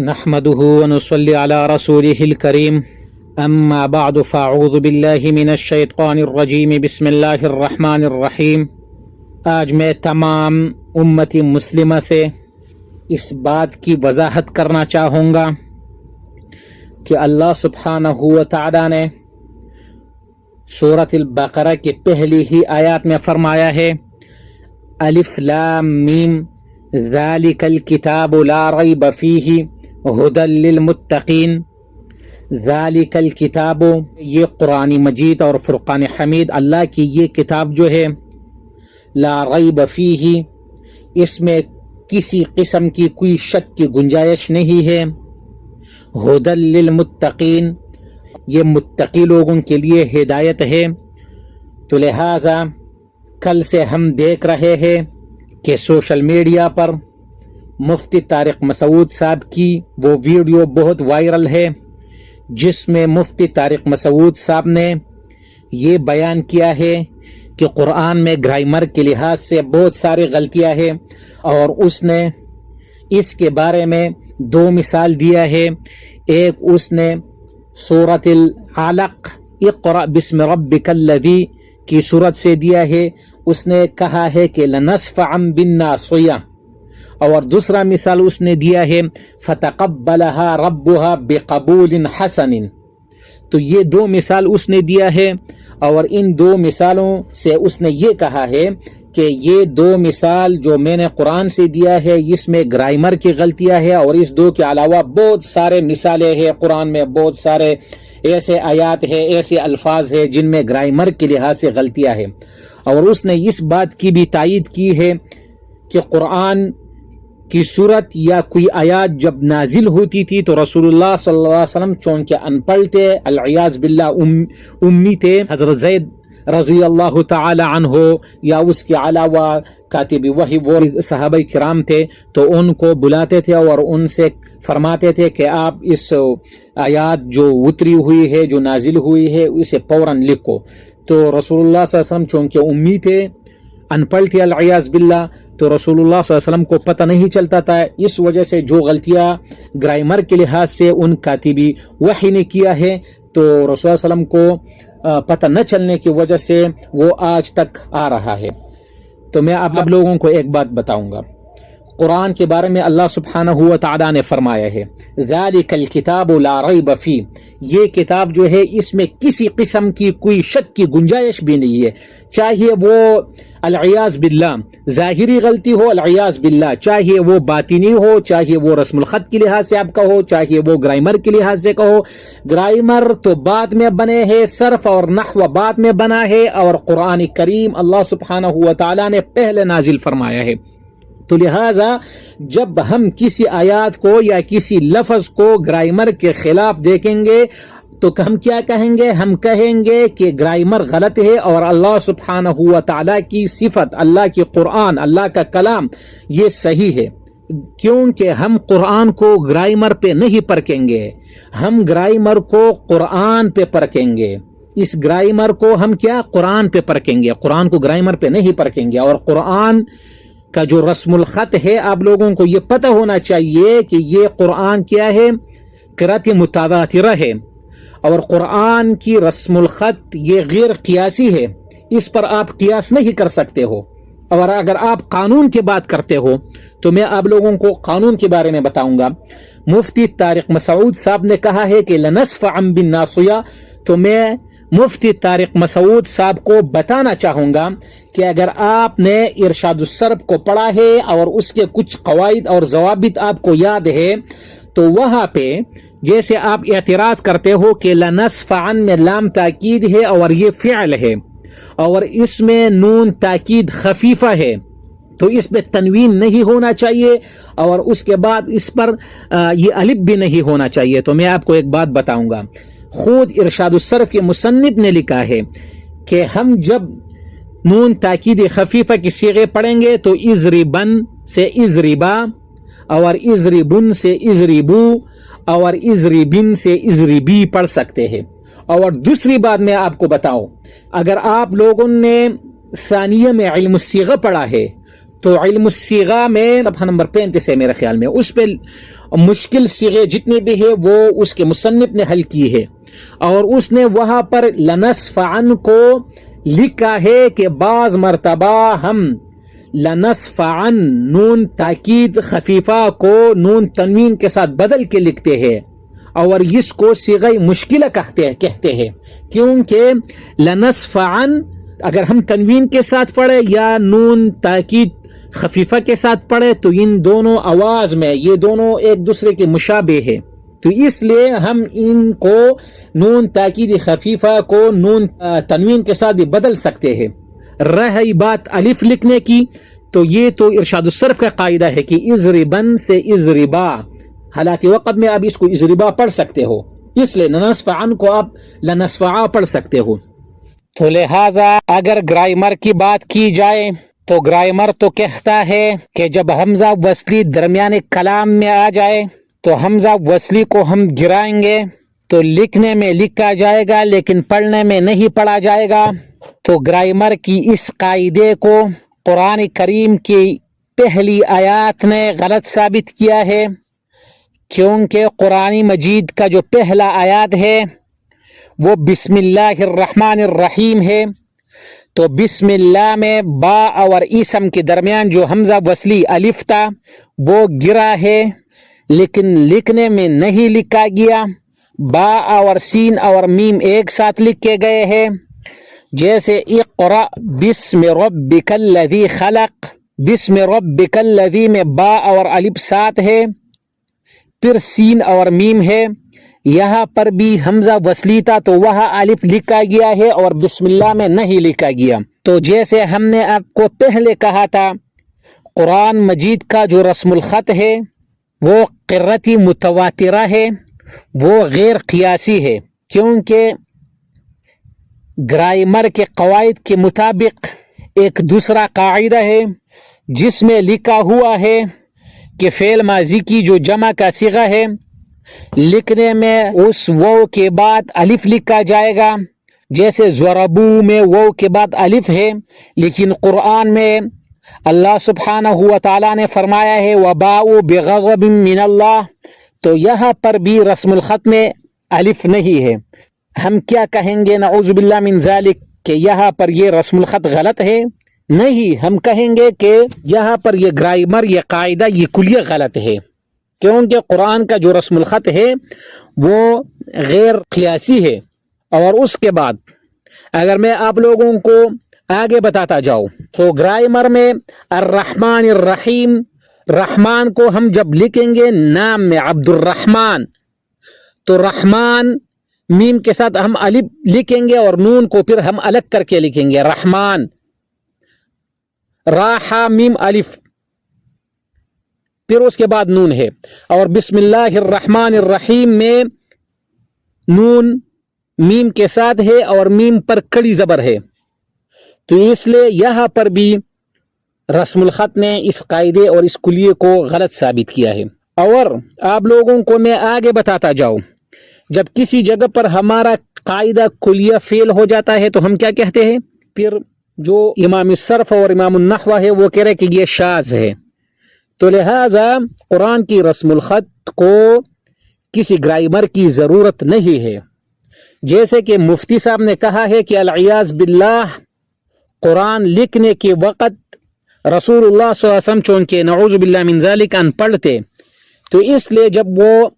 نحمده ونصلي على رسوله الكريم اما بعد فاعوذ بالله من الشیطان الرجیم بسم اللہ الرحمن الرحیم۔ آج میں تمام امت مسلمہ سے اس بات کی وضاحت کرنا چاہوں گا کہ اللہ سبحانہ و تعالی نے سورۃ البقرہ کی پہلی ہی آیات میں فرمایا ہے الف لام میم ذالک الکتاب لا ریب فیہ ھدی للمتقین۔ ذالک الکتاب، یہ قرآن مجید اور فرقان حمید اللہ کی یہ کتاب جو ہے، لا ریب فیہ، اس میں کسی قسم کی کوئی شک کی گنجائش نہیں ہے، ھدی للمتقین، یہ متقی لوگوں کے لیے ہدایت ہے۔ تو لہٰذا کل سے ہم دیکھ رہے ہیں کہ سوشل میڈیا پر مفتی طارق مسعود صاحب کی وہ ویڈیو بہت وائرل ہے، جس میں مفتی طارق مسعود صاحب نے یہ بیان کیا ہے کہ قرآن میں گرامر کے لحاظ سے بہت ساری غلطیاں ہیں، اور اس نے اس کے بارے میں دو مثال دیا ہے۔ ایک اس نے سورۃ العلق اقرأ بسم ربک الذی کی صورت سے دیا ہے، اس نے کہا ہے کہ لنصفعا بالناصیہ، اور دوسرا مثال اس نے دیا ہے فتقبلها ربها بقبول حسن۔ تو یہ دو مثال اس نے دیا ہے، اور ان دو مثالوں سے اس نے یہ کہا ہے کہ یہ دو مثال جو میں نے قرآن سے دیا ہے اس میں گرامر کی غلطیاں ہیں، اور اس دو کے علاوہ بہت سارے مثالیں ہیں قرآن میں، بہت سارے ایسے آیات ہیں، ایسے الفاظ ہیں جن میں گرامر کے لحاظ سے غلطیاں ہیں۔ اور اس نے اس بات کی بھی تائید کی ہے کہ قرآن کی صورت یا کوئی آیات جب نازل ہوتی تھی تو رسول اللہ صلی اللہ علیہ وسلم چونکہ ان پڑھ تھے، العیاذ باللہ امی تھے، حضرت زید رضی اللہ تعالی عنہ یا اس کے علاوہ کاتب وحی وہ صحابہ کرام تھے، تو ان کو بلاتے تھے اور ان سے فرماتے تھے کہ آپ اس آیات جو اتری ہوئی ہے، جو نازل ہوئی ہے، اسے فوراً لکھو۔ تو رسول اللہ صلی اللہ علیہ وسلم چونکہ امی تھے، ان پڑھ تھے، العیاذ باللہ، تو رسول اللہ صلی اللہ علیہ وسلم کو پتہ نہیں چلتا تھا، اس وجہ سے جو غلطیاں گرامر کے لحاظ سے ان کاتبی وحی نے کیا ہے تو رسول اللہ علیہ وسلم کو پتہ نہ چلنے کی وجہ سے وہ آج تک آ رہا ہے۔ تو میں آپ لوگوں کو ایک بات بتاؤں گا، قرآن کے بارے میں اللہ سبحانہ و تعالی نے فرمایا ہے ذالک الکتاب لا ریب فیہ، یہ کتاب جو ہے اس میں کسی قسم کی کوئی شک کی گنجائش بھی نہیں ہے، چاہے وہ العیاذ باللہ ظاہری غلطی ہو، العیاذ باللہ چاہے وہ باطنی ہو، چاہے وہ رسم الخط کے لحاظ سے آپ کا ہو، چاہے وہ گرامر کے لحاظ سے کہو۔ گرامر تو بعد میں بنے ہیں، صرف اور نحو بعد میں بنا ہے، اور قرآن کریم اللہ سبحانہ و تعالی نے پہلے نازل فرمایا ہے۔ تو لہٰذا جب ہم کسی آیات کو یا کسی لفظ کو گرامر کے خلاف دیکھیں گے تو ہم کیا کہیں گے؟ ہم کہیں گے کہ گرامر غلط ہے، اور اللہ سبحانہ و تعالیٰ کی صفت، اللہ کی قرآن، اللہ کا کلام یہ صحیح ہے، کیونکہ ہم قرآن کو گرامر پہ نہیں پرکھیں گے، ہم گرامر کو قرآن پہ پرکھیں گے۔ اس گرامر کو ہم کیا قرآن پہ پرکھیں گے، قرآن کو گرامر پہ نہیں پرکھیں گے۔ اور قرآن کا جو رسم الخط ہے، آپ لوگوں کو یہ پتہ ہونا چاہیے کہ یہ قرآن کیا ہے، قرأت متواترہ ہے، اور قرآن کی رسم الخط یہ غیر قیاسی ہے، اس پر آپ قیاس نہیں کر سکتے ہو۔ اور اگر آپ قانون کی بات کرتے ہو تو میں آپ لوگوں کو قانون کے بارے میں بتاؤں گا۔ مفتی طارق مسعود صاحب نے کہا ہے کہ لنصفعا بالناصیہ، تو میں مفتی طارق مسعود صاحب کو بتانا چاہوں گا کہ اگر آپ نے ارشاد الصرف کو پڑھا ہے اور اس کے کچھ قواعد اور ضوابط آپ کو یاد ہے، تو وہاں پہ جیسے آپ اعتراض کرتے ہو کہ لنصفعا میں لام تاکید ہے اور یہ فعل ہے، اور اس میں نون تاکید خفیفہ ہے، تو اس میں تنوین نہیں ہونا چاہیے، اور اس کے بعد اس پر یہ الف بھی نہیں ہونا چاہیے۔ تو میں آپ کو ایک بات بتاؤں گا، خود ارشاد الصرف کے مصنف نے لکھا ہے کہ ہم جب نون تاکید خفیفہ کی صیغے پڑھیں گے تو اضربن سے اضربا، اور اضربن سے اضربو، اور اضربن سے اضربی پڑھ سکتے ہیں۔ اور دوسری بات میں آپ کو بتاؤں، اگر آپ لوگوں نے ثانیہ میں علم الصیغہ پڑھا ہے تو علم الصیغہ میں صفحہ نمبر 35 ہے میرے خیال میں، اس پہ مشکل صیغے جتنے بھی ہیں وہ اس کے مصنف نے حل کی ہے، اور اس نے وہاں پر لنصفعن کو لکھا ہے کہ بعض مرتبہ ہم لنصفعن نون تاکید خفیفہ کو نون تنوین کے ساتھ بدل کے لکھتے ہیں، اور اس کو صیغہ مشکلہ کہتے ہیں، کیونکہ لنصفعن اگر ہم تنوین کے ساتھ پڑھے یا نون تاکید خفیفہ کے ساتھ پڑھے تو ان دونوں آواز میں یہ دونوں ایک دوسرے کے مشابہ ہے، تو اس لیے ہم ان کو نون تاکید خفیفہ کو نون تنوین کے ساتھ بھی بدل سکتے ہیں۔ رہی بات الف لکھنے کی، تو یہ تو ارشاد الصرف کا قاعدہ ہے کہ اضربن سے اضربا، حالات وقت میں آپ اس کو اضربا پڑھ سکتے ہو، اس لیے لنصفعن کو آپ لنصفعا پڑھ سکتے ہو۔ تو لہٰذا اگر گرامر کی بات کی جائے تو گرامر تو کہتا ہے کہ جب حمزہ وصلی درمیان کلام میں آ جائے تو حمزہ وصلی کو ہم گرائیں گے تو لکھنے میں لکھا جائے گا لیکن پڑھنے میں نہیں پڑھا جائے گا۔ تو گرامر کی اس قاعدے کو قرآن کریم کی پہلی آیات نے غلط ثابت کیا ہے، کیونکہ قرآن مجید کا جو پہلا آیات ہے وہ بسم اللہ الرحمن الرحیم ہے، تو بسم اللہ میں با اور اسم کے درمیان جو حمزہ وصلی الف تھا وہ گرا ہے، لیکن لکھنے میں نہیں لکھا گیا۔ با اور سین اور میم ایک ساتھ لکھے گئے ہیں، جیسے اقرأ بسم ربک الذی خلق، بسم ربک الذی میں با اور الف ساتھ ہے، پھر سین اور میم ہے، یہاں پر بھی حمزہ وصلی تھا تو وہاں الف لکھا گیا ہے اور بسم اللہ میں نہیں لکھا گیا۔ تو جیسے ہم نے آپ کو پہلے کہا تھا، قرآن مجید کا جو رسم الخط ہے وہ قرتی متواترہ ہے، وہ غیر قیاسی ہے، کیونکہ گرامر کے قواعد کے مطابق ایک دوسرا قاعدہ ہے جس میں لکھا ہوا ہے کہ فعل ماضی کی جو جمع کا صیغہ ہے لکھنے میں اس واو کے بعد الف لکھا جائے گا، جیسے ضربو میں واو کے بعد الف ہے، لیکن قرآن میں اللہ سبحانہ و تعالیٰ نے فرمایا ہے وَبَاءُوا بِغَضَبٍ مِّنَ اللَّهِ، تو یہاں پر بھی رسم الخط میں الف نہیں ہے۔ ہم کیا کہیں گے نعوذ باللہ من ذالک کہ یہاں پر یہ رسم الخط غلط ہے؟ نہیں، ہم کہیں گے کہ یہاں پر یہ گرامر، یہ قاعدہ، یہ کلیہ غلط ہے، کیونکہ قرآن کا جو رسم الخط ہے وہ غیر قیاسی ہے۔ اور اس کے بعد اگر میں آپ لوگوں کو آگے بتاتا جاؤں تو گرامر میں الرحمن الرحیم، رحمان کو ہم جب لکھیں گے نام میں عبد الرحمن، تو رحمان میم کے ساتھ ہم الف لکھیں گے اور نون کو پھر ہم الگ کر کے لکھیں گے رحمان، راحا میم الف، پھر اس کے بعد نون ہے، اور بسم اللہ الرحمن الرحیم میں نون میم کے ساتھ ہے اور میم پر کڑی زبر ہے، تو اس لیے یہاں پر بھی رسم الخط نے اس قاعدے اور اس کلیے کو غلط ثابت کیا ہے۔ اور آپ لوگوں کو میں آگے بتاتا جاؤں، جب کسی جگہ پر ہمارا قاعدہ کلیہ فیل ہو جاتا ہے تو ہم کیا کہتے ہیں؟ پھر جو امام الصرف اور امام النحو ہے وہ کہہ رہے کہ یہ شاذ ہے۔ تو لہذا قرآن کی رسم الخط کو کسی گرامر کی ضرورت نہیں ہے، جیسے کہ مفتی صاحب نے کہا ہے کہ العیاذ باللہ قرآن لکھنے کے وقت رسول اللہ صلی اللہ علیہ وسلم چونکہ نعوذ باللہ من ذالک ان پڑھتے، تو اس لیے جب وہ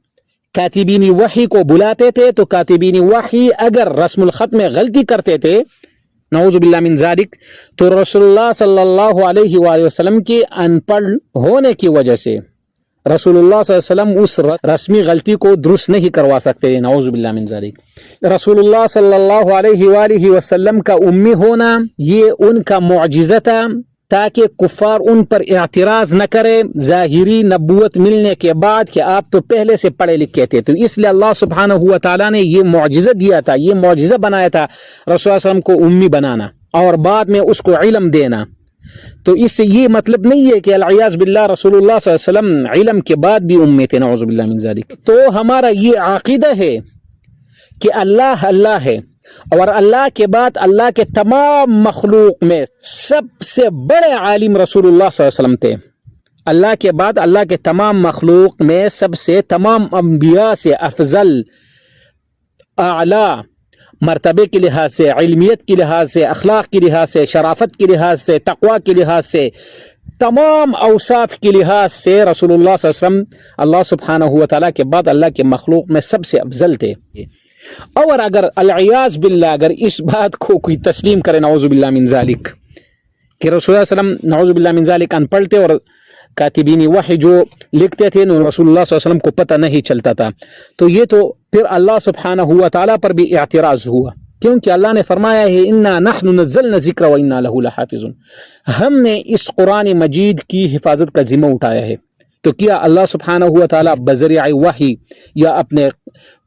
کاتبین وحی کو بلاتے تھے تو کاتبین وحی اگر رسم الخط میں غلطی کرتے تھے نعوذ باللہ من ذالک، تو رسول اللہ صلی اللہ علیہ وآلہ وسلم کی ان پڑھ ہونے کی وجہ سے رسول اللہ صلی اللہ علیہ وسلم اس رسمی غلطی کو درست نہیں کروا سکتے، نعوذ باللہ من ذالک۔ رسول اللہ صلی اللہ علیہ وآلہ وسلم کا امی ہونا یہ ان کا معجزہ تھا تاکہ کفار ان پر اعتراض نہ کرے ظاہری نبوت ملنے کے بعد کہ آپ تو پہلے سے پڑھے لکھے تھے، تو اس لیے اللہ سبحانہ ہوا تعالیٰ نے یہ معجزہ دیا تھا، یہ معجزہ بنایا تھا رسول اللہ صلی اللہ علیہ وسلم کو امی بنانا اور بعد میں اس کو علم دینا۔ تو اس سے یہ مطلب نہیں ہے کہ العیاذ باللہ رسول اللہ صلی اللہ علیہ وسلم علم کے بعد بھی امی تھے، نعوذ باللہ من ذالک۔ تو ہمارا یہ عقیدہ ہے کہ اللہ اللہ ہے، اور اللہ کے بعد اللہ کے تمام مخلوق میں سب سے بڑے عالم رسول اللہ صلی اللہ علیہ وسلم تھے. اللہ کے بعد اللہ کے تمام مخلوق میں سب سے تمام انبیاء سے افضل، اعلیٰ مرتبے کے لحاظ سے، علمیت کے لحاظ سے، اخلاق کے لحاظ سے، شرافت کے لحاظ سے، تقوی کے لحاظ سے، تمام اوصاف کے لحاظ سے رسول اللہ صلی اللہ علیہ وسلم اللہ سبحانہ و تعالیٰ کے بعد اللہ کے مخلوق میں سب سے افضل تھے. اور اگر العیاذ باللہ اگر اس بات کو کوئی تسلیم کرے نعوذ باللہ من ذالک کہ رسول اللہ صلی اللہ علیہ وسلم نعوذ باللہ من ذالک ان پڑھ تھے اور کاتبین وحی جو لکھتے تھے رسول اللہ صلی اللہ علیہ وسلم کو پتہ نہیں چلتا تھا، تو یہ تو پھر اللہ سبحانہ و تعالیٰ پر بھی اعتراض ہوا، کیونکہ اللہ نے فرمایا ہے انا نحن نزلنا الذکر وانا لہ لحافظون، ہم نے اس قرآن مجید کی حفاظت کا ذمہ اٹھایا ہے. تو کیا اللہ سبحانہ و تعالیٰ بذریعہ وحی یا اپنے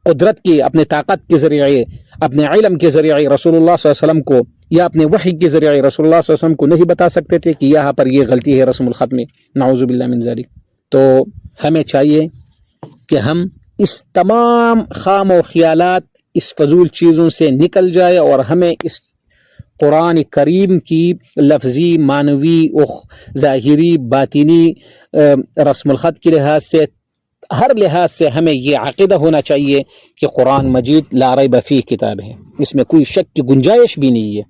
قدرت کی، اپنے طاقت کے ذریعے، اپنے علم کے ذریعے رسول اللہ صلی اللہ علیہ وسلم کو یا اپنے وحی کے ذریعے رسول اللہ صلی اللہ علیہ وسلم کو نہیں بتا سکتے تھے کہ یہاں پر یہ غلطی ہے رسم الخط میں؟ نعوذ باللہ من ذالک. تو ہمیں چاہیے کہ ہم اس تمام خام و خیالات، اس فضول چیزوں سے نکل جائے اور ہمیں اس قرآن کریم کی لفظی، معنوی، ظاہری، باطنی، رسم الخط کے لحاظ سے، ہر لحاظ سے ہمیں یہ عقیدہ ہونا چاہیے کہ قرآن مجید لا ریب فیہ کتاب ہے، اس میں کوئی شک کی گنجائش بھی نہیں ہے.